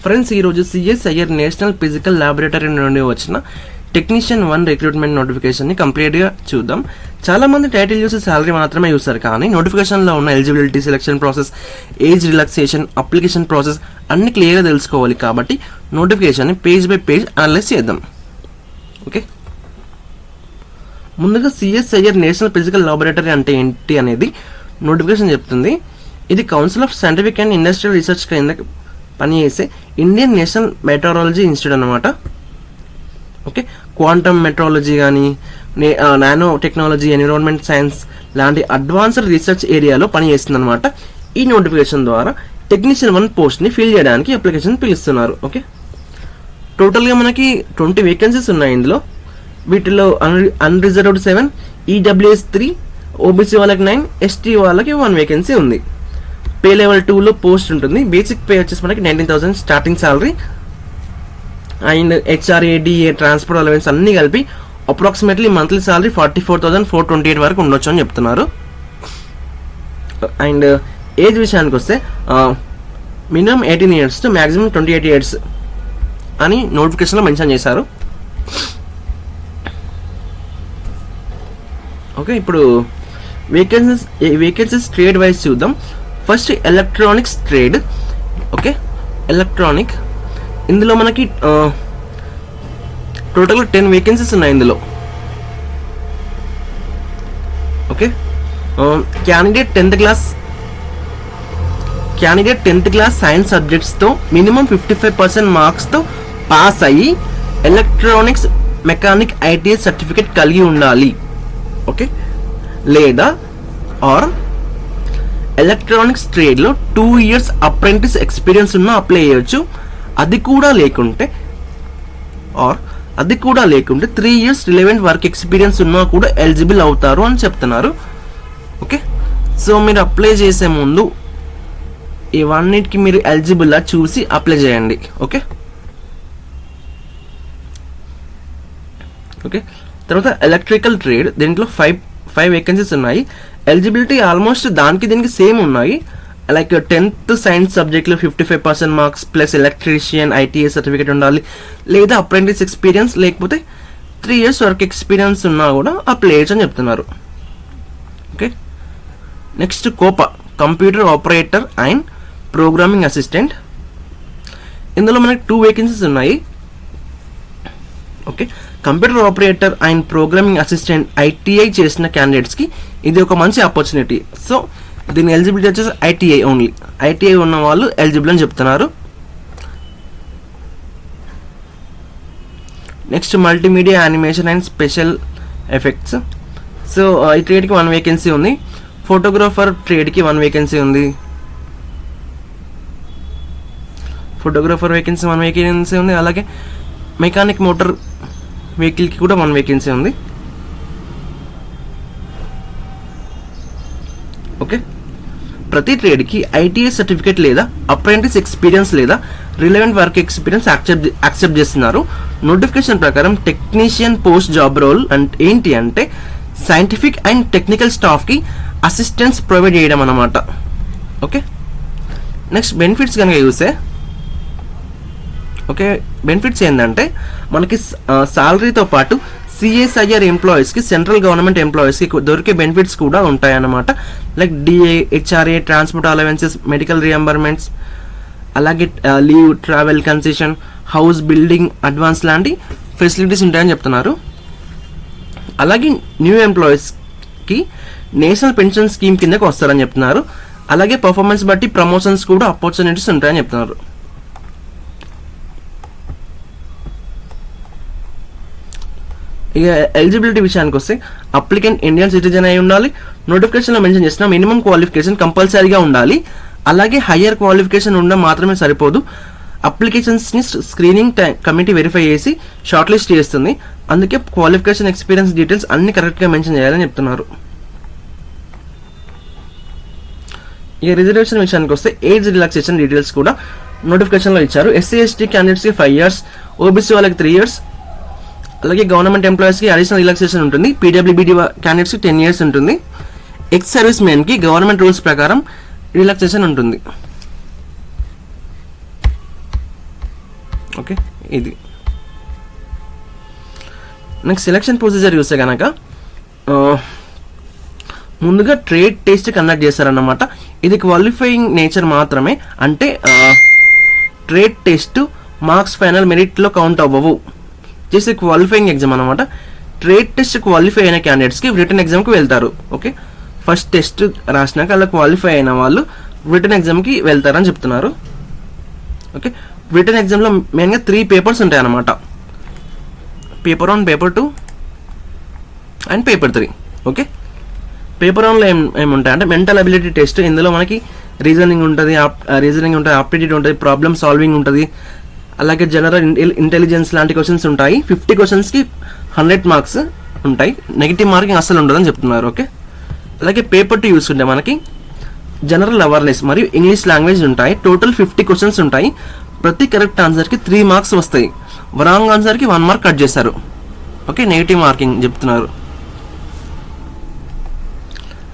Friends, ఈరోజు CSIR national Physical laboratory నుండి వచ్చిన టెక్నీషియన్ 1 రిక్రూట్మెంట్ నోటిఫికేషన్ని కంప్లీట్గా చూద్దాం. చాలామంది టైటిల్ చూసి శాలరీ మాత్రమే చూస్తారు, కానీ నోటిఫికేషన్లో ఉన్న eligibility, selection process, age relaxation, application process అన్ని క్లియర్గా తెలుసుకోవాలి. కాబట్టి నోటిఫికేషన్ని పేజ్ బై పేజ్ అనలైజ్ చేద్దాం. ఓకే, ముందుగా సిఎస్ఐఆర్ నేషనల్ ఫిజికల్ ల్యాబొరేటరీ అంటే ఏంటి అనేది నోటిఫికేషన్ చెప్తుంది. ఇది council of scientific and industrial research కింద పనిచేసే ఇండియన్ నేషనల్ మెట్రాలజీ ఇన్స్టిట్యూట్ అనమాట. ఓకే, క్వాంటమ్ మెట్రాలజీ కానీ, నానో టెక్నాలజీ, ఎన్విరాన్మెంట్ సైన్స్ లాంటి అడ్వాన్స్డ్ రీసెర్చ్ ఏరియాలో పనిచేస్తుంది అనమాట. ఈ నోటిఫికేషన్ ద్వారా టెక్నీషియన్ 1 పోస్ట్ని ఫిల్ చేయడానికి అప్లికేషన్ పిలుస్తున్నారు. ఓకే, టోటల్గా మనకి 20 వేకెన్సీస్ ఉన్నాయి. ఇందులో వీటిలో అన్రిజర్వ్డ్ 7, ఈడబ్ల్యూఎస్ 3, ఓబీసీ వాళ్ళకి 9, ఎస్టీ వాళ్ళకి 1 వేకెన్సీ ఉంది. పే లెవెల్ 2లో పోస్ట్ ఉంటుంది. బేసిక్ పే వచ్చేసి మనకి 19,000 starting salary and HRA DA, transport allowance అన్ని కలిపి అప్రాక్సిమేట్లీ మంత్లీ శాలరీ 44,428 వరకు ఉండొచ్చు అని చెప్తున్నారు. అండ్ ఏజ్ విషయానికి వస్తే minimum 18 years to maximum 28 years అని నోటిఫికేషన్లో మెన్షన్ చేశారు. ఓకే, ఇప్పుడు వేకెన్సీస్ ట్రేడ్ వైజ్ చూద్దాం. First electronics trade. Okay, electronic ఇందులో మనకి టోటల్గా 10 వేకెన్సీస్ ఉన్నాయి ఇందులో. Okay, candidate 10th class science సబ్జెక్ట్స్తో మినిమం 55% మార్క్స్తో పాస్ అయ్యి ఎలక్ట్రానిక్స్ మెకానిక్ ఐటీఐ సర్టిఫికేట్ కలిగి ఉండాలి. ఓకే, లేదా ఆర్ ఎలక్ట్రానిక్స్ ట్రేడ్లో 2 years అప్రెంటిస్ ఎక్స్పీరియన్స్ ఉన్నా అప్లై చేయొచ్చు. అది కూడా లేకుంటే 3 years రిలవెంట్ వర్క్ ఎక్స్పీరియన్స్ ఉన్నా కూడా ఎలిజిబుల్ అవుతారు అని చెప్తున్నారు. ఓకే, సో మీరు అప్లై చేసే ముందు ఇవన్నిటికి మీరు ఎలిజిబుల్లా చూసి అప్లై చేయండి. ఓకే, తర్వాత ఎలక్ట్రికల్ ట్రేడ్. దీంట్లో 5 వేకెన్సీస్ ఉన్నాయి. ఎలిజిబిలిటీ ఆల్మోస్ట్ దానికి దీనికి సేమ్ ఉన్నాయి. లైక్ 10th సైన్స్ సబ్జెక్ట్లో 55% marks plus electrician ITI certificate ఉండాలి, లేదా అప్రెంటిస్ ఎక్స్పీరియన్స్, లేకపోతే 3 years వర్క్ ఎక్స్పీరియన్స్ ఉన్నా కూడా అప్లై చేయొచ్చు అని చెప్తున్నారు. Okay, next Copa, computer operator and programming assistant. ఇందులో మనకి 2 వేకెన్సీస్ ఉన్నాయి. Okay, computer operator and programming assistant ITI చేసిన క్యాండిడేట్స్కి ఇది ఒక మంచి ఆపర్చునిటీ. సో దీని ఎలిజిబిలిటీ వచ్చేసి ఐటీఐ ఓన్లీ. ఐటీఐ ఉన్న వాళ్ళు ఎలిజిబుల్ అని చెప్తున్నారు. Next multimedia animation and special effects. So ఈ ట్రేడ్కి 1 వేకెన్సీ ఉంది. ఫోటోగ్రాఫర్ ట్రేడ్కి 1 వేకెన్సీ ఉంది. అలాగే మెకానిక్ మోటార్ వెహికల్కి కూడా 1 వేకెన్సీ ఉంది. ఓకే, ప్రతి ట్రేడ్కి ఐటీఐ సర్టిఫికేట్ లేదా అప్రెంటిస్ ఎక్స్పీరియన్స్ లేదా రిలవెంట్ వర్క్ ఎక్స్పీరియన్స్ యాక్సెప్ట్ చేస్తున్నారు. నోటిఫికేషన్ ప్రకారం టెక్నీషియన్ పోస్ట్ జాబ్ రోల్ ఏంటి అంటే సైంటిఫిక్ అండ్ టెక్నికల్ స్టాఫ్కి అసిస్టెన్స్ ప్రొవైడ్ చేయడం అన్నమాట. ఓకే, నెక్స్ట్ బెనిఫిట్స్ కనుక చూస్తే, ఓకే, బెనిఫిట్స్ ఏంటంటే మనకి సాలరీతో పాటు సిఎస్ఐఆర్ ఎంప్లాయీస్కి, సెంట్రల్ గవర్నమెంట్ ఎంప్లాయీస్కి దొరికే బెనిఫిట్స్ కూడా ఉంటాయన్నమాట. Like DA, HRA, transport allowances, medical reimbursements, అలాగే leave, travel concession, house building advance లాంటి ఫెసిలిటీస్ ఉంటాయని చెప్తున్నారు. అలాగే న్యూ ఎంప్లాయీస్కి నేషనల్ పెన్షన్ స్కీమ్ కిందకి వస్తారని చెప్తున్నారు. అలాగే పర్ఫార్మెన్స్ బట్టి ప్రమోషన్స్ కూడా ఆపర్చునిటీస్ ఉంటాయని చెప్తున్నారు. ఇక ఎలిజిబిలిటీ విషయానికి వస్తే అప్లికెంట్ ఇండియన్ సిటిజన్ అయి ఉండాలి. నోటిఫికేషన్లో మెన్షన్ చేసిన మినిమం క్వాలిఫికేషన్ కంపల్సరీగా ఉండాలి. అలాగే హయ్యర్ క్వాలిఫికేషన్ ఉండడం మాత్రమే సరిపోదు. అప్లికేషన్స్ని స్క్రీనింగ్ కమిటీ వెరిఫై చేసి షార్ట్ లిస్ట్ చేస్తుంది. అందుకే క్వాలిఫికేషన్, ఎక్స్పీరియన్స్ డీటెయిల్స్ అన్ని కరెక్ట్గా మెన్షన్ చేయాలని చెప్తున్నారు. ఇక రిజర్వేషన్ విషయానికి వస్తే ఏజ్ రిలాక్సేషన్ డీటెయిల్స్ కూడా నోటిఫికేషన్లో ఇచ్చారు. ఎస్సీ ఎస్టీ క్యాండిడేట్స్కి 5 years, ఓబీసీ వాళ్ళకి 3 years, అలాగే గవర్నమెంట్ ఎంప్లాయీస్కి అడిషనల్ రిలాక్సేషన్ ఉంటుంది. పీడబ్ల్యూబీడీ క్యాండిడేట్స్కి 10 years ఉంటుంది. ఎక్స్ సర్వీస్ మెన్కి గవర్నమెంట్ రూల్స్ ప్రకారం రిలాక్సేషన్ ఉంటుంది. ఓకే, ఇది నెక్స్ట్ సెలక్షన్ ప్రొసీజర్ చూస్తే కనుక ముందుగా ట్రేడ్ టెస్ట్ కండక్ట్ చేస్తారన్నమాట. ఇది క్వాలిఫైయింగ్ నేచర్ మాత్రమే, అంటే ట్రేడ్ టెస్ట్ మార్క్స్ ఫైనల్ మెరిట్లో కౌంట్ అవ్వవు, జస్ట్ క్వాలిఫైయింగ్ ఎగ్జామ్ అనమాట. ట్రేడ్ టెస్ట్ క్వాలిఫై అయిన క్యాండిడేట్స్కి రిటర్న్ ఎగ్జామ్కి వెళ్తారు. ఓకే, ఫస్ట్ టెస్ట్ రాసినాక అలా క్వాలిఫై అయిన వాళ్ళు రిటర్న్ ఎగ్జామ్కి వెళ్తారని చెప్తున్నారు. ఓకే, రిటర్న్ ఎగ్జామ్లో మెయిన్గా 3 పేపర్స్ ఉంటాయి అన్నమాట. Paper 1, paper 2 and paper 3. Okay, paper 1లో ఏముంటాయి అంటే మెంటల్ అబిలిటీ టెస్ట్. ఇందులో మనకి రీజనింగ్ ఉంటుంది, ఆప్టిట్యూడ్ ఉంటుంది, ప్రాబ్లమ్ సాల్వింగ్ ఉంటుంది, అలాగే జనరల్ ఇంటెలిజెన్స్ లాంటి క్వశ్చన్స్ ఉంటాయి. 50 క్వశ్చన్స్కి 100 మార్క్స్ ఉంటాయి, నెగిటివ్ మార్కింగ్ అస్సలు ఉండదని చెప్తున్నారు. ఓకే, అలాగే పేపర్ 2 చూసుకుంటే మనకి జనరల్ అవేర్నెస్ మరియు ఇంగ్లీష్ లాంగ్వేజ్ ఉంటాయి. టోటల్ 50 క్వశ్చన్స్ ఉంటాయి. ప్రతి కరెక్ట్ ఆన్సర్కి 3 మార్క్స్ వస్తాయి, రాంగ్ ఆన్సర్కి 1 మార్క్ కట్ చేస్తారు. ఓకే, నెగిటివ్ మార్కింగ్ చెప్తున్నారు.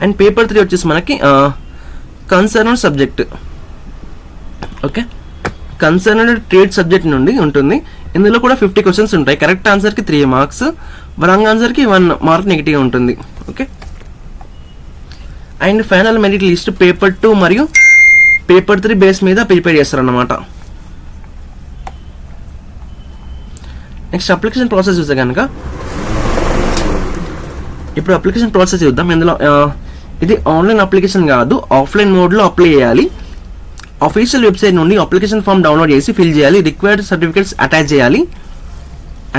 అండ్ పేపర్ 3 వచ్చేసి మనకి concern subject. Okay, concern trade subject నుండి ఉంటుంది. ఇందులో కూడా 50 క్వశ్చన్స్ ఉంటాయి. కరెక్ట్ ఆన్సర్కి 3 మార్క్స్, రాంగ్ ఆన్సర్కి 1 మార్క్ నెగిటివ్ ఉంటుంది. Okay, and final merit list paper 2 మరియు పేపర్ 3 బేస్ మీద ప్రిపేర్ చేస్తారన్నమాట. నెక్స్ట్ అప్లికేషన్ ప్రాసెస్ చూస్తే కనుక ఇప్పుడు అప్లికేషన్ ప్రాసెస్ చూద్దాం. ఇందులో ఇది ఆన్లైన్ అప్లికేషన్ కాదు, ఆఫ్లైన్ మోడ్లో అప్లై చేయాలి. అఫీషియల్ వెబ్సైట్ నుండి అప్లికేషన్ ఫామ్ డౌన్లోడ్ చేసి ఫిల్ చేయాలి. రిక్వైర్డ్ సర్టిఫికేట్స్ అటాచ్ చేయాలి.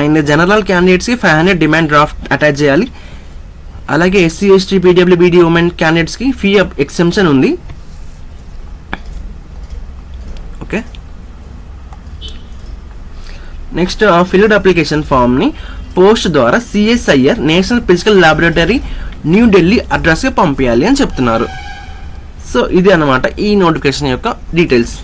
అండ్ జనరల్ క్యాండిడేట్స్కి 500 డిమాండ్ డ్రాఫ్ట్ అటాచ్ చేయాలి. అలాగే SC, ST, PWBD ఉమెన్ క్యాండిడేట్స్కి ఫీ ఎక్సెంప్షన్ ఉంది. ఓకే, నెక్స్ట్ ఫిల్డ్ అప్లికేషన్ ఫామ్ని పోస్ట్ ద్వారా CSIR National Physical Laboratory New Delhi అడ్రస్కి పంపించాలి అని చెప్తున్నారు. సో ఇది అన్నమాట ఈ నోటిఫికేషన్ యొక్క డీటెయిల్స్.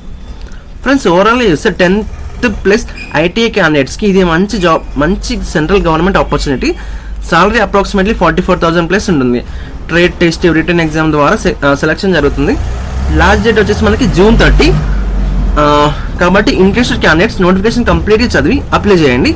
ఫ్రెండ్స్, ఓవరాల్గా చూస్తే 10th+ ITI క్యాండిడేట్స్కి ఇది మంచి జాబ్, మంచి central government opportunity. Salary approximately 44,000+ ఉంటుంది. ట్రేడ్ టెస్ట్, రిటర్న్ ఎగ్జామ్ ద్వారా సెలక్షన్ జరుగుతుంది. లాస్ట్ డేట్ వచ్చేసి మనకి June 30. కాబట్టి ఇంట్రెస్టెడ్ క్యాండిడేట్స్ నోటిఫికేషన్ కంప్లీట్గా చదివి అప్లై చేయండి.